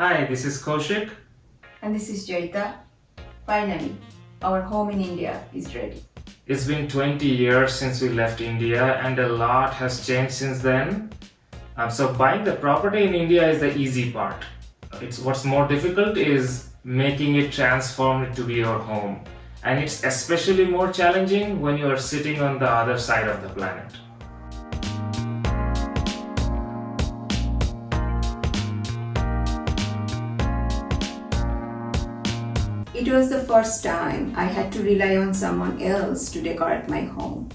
Hi, this is Kaushik. And this is Jaita. Finally, our home in India is ready. It's been 20 years since we left India, and a lot has changed since then. So, buying the property in India is the easy part. It's what's more difficult is making it transform it to be your home, and it's especially more challenging when you are sitting on the other side of the planet. It was the first time I had to rely on someone else to decorate my home.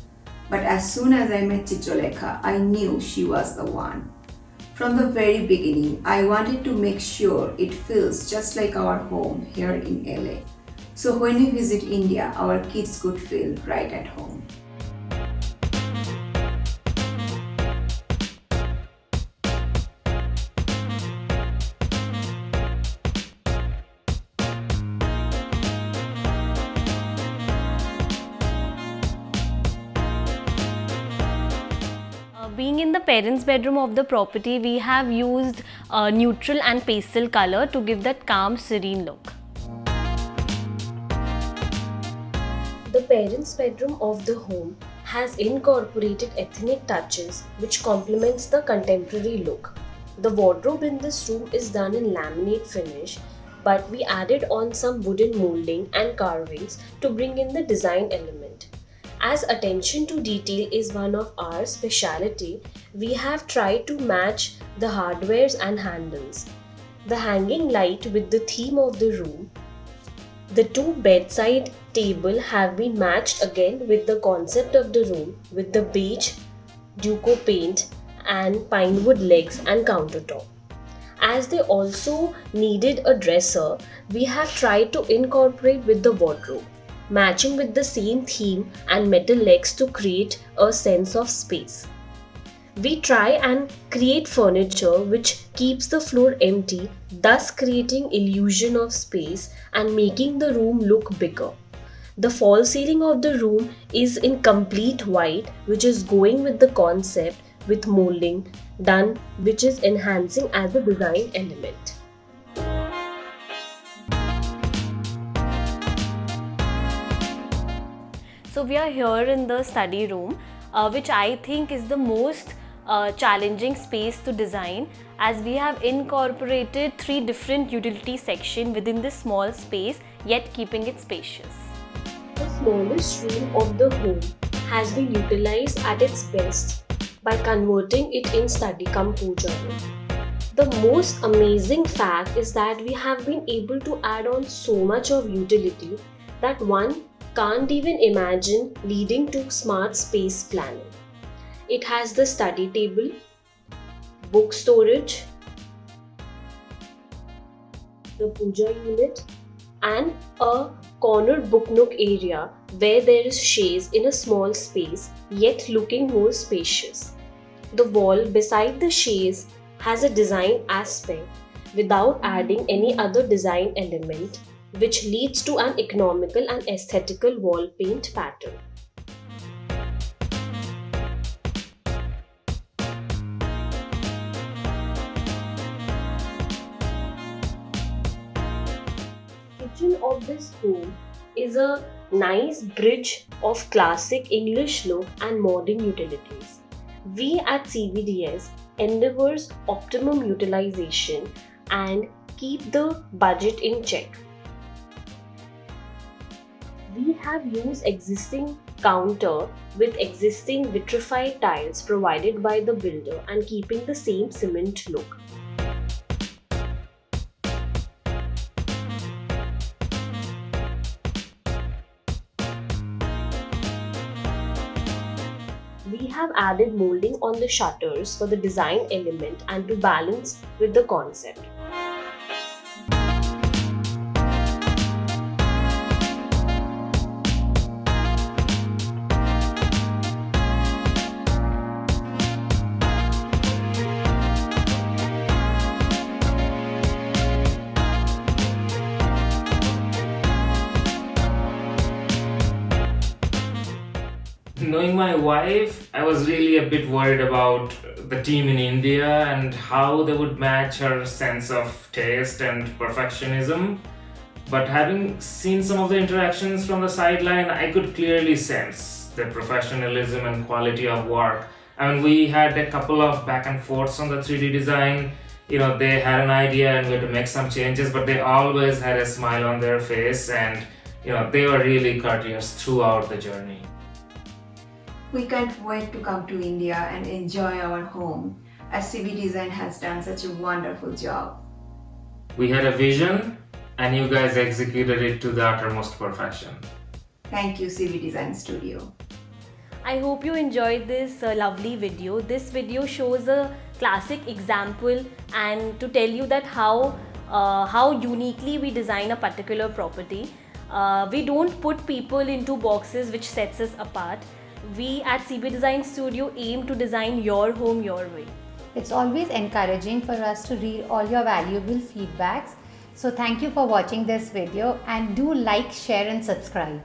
But as soon as I met Chitralekha, I knew she was the one. From the very beginning, I wanted to make sure it feels just like our home here in LA. So when we visit India, our kids could feel right at home. Being in the parents' bedroom of the property, we have used neutral and pastel color to give that calm, serene look. The parents' bedroom of the home has incorporated ethnic touches which complements the contemporary look. The wardrobe in this room is done in laminate finish, but we added on some wooden molding and carvings to bring in the design element. As attention to detail is one of our speciality, we have tried to match the hardwares and handles. The hanging light with the theme of the room. The two bedside table have been matched again with the concept of the room with the beige Duco paint and pine wood legs and countertop. As they also needed a dresser, we have tried to incorporate with the wardrobe, matching with the same theme and metal legs to create a sense of space. We try and create furniture which keeps the floor empty, thus creating illusion of space and making the room look bigger. The false ceiling of the room is in complete white, which is going with the concept with molding done, which is enhancing as a design element. So we are here in the study room, which I think is the most challenging space to design, as we have incorporated 3 different utility sections within this small space, yet keeping it spacious. The smallest room of the home has been utilized at its best by converting it in study cum puja room. The most amazing fact is that we have been able to add on so much of utility that one can't even imagine, leading to smart space planning. It has the study table, book storage, the puja unit, and a cornered book nook area where there is shades in a small space yet looking more spacious. The wall beside the shades has a design aspect without adding any other design element, which leads to an economical and aesthetical wall paint pattern. Kitchen of this home is a nice bridge of classic English look and modern utilities. We at CVDS endeavors optimum utilization and keep the budget in check. We have used existing counter with existing vitrified tiles provided by the builder and keeping the same cement look. We have added molding on the shutters for the design element and to balance with the concept. knowing my wife, I was really a bit worried about the team in India and how they would match her sense of taste and perfectionism. But having seen some of the interactions from the sideline, I could clearly sense their professionalism and quality of work. I mean, we had a couple of back and forths on the 3D design. They had an idea and we had to make some changes, but they always had a smile on their face, and they were really courteous throughout the journey. We can't wait to come to India and enjoy our home, as CV Design has done such a wonderful job. We had a vision, and you guys executed it to the uttermost perfection. Thank you, CV Design Studio. I hope you enjoyed this lovely video. This video shows a classic example and to tell you that how uniquely we design a particular property. We don't put people into boxes which sets us apart. We at CB Design Studio aim to design your home your way. It's always encouraging for us to read all your valuable feedbacks. So thank you for watching this video, and do like, share and subscribe.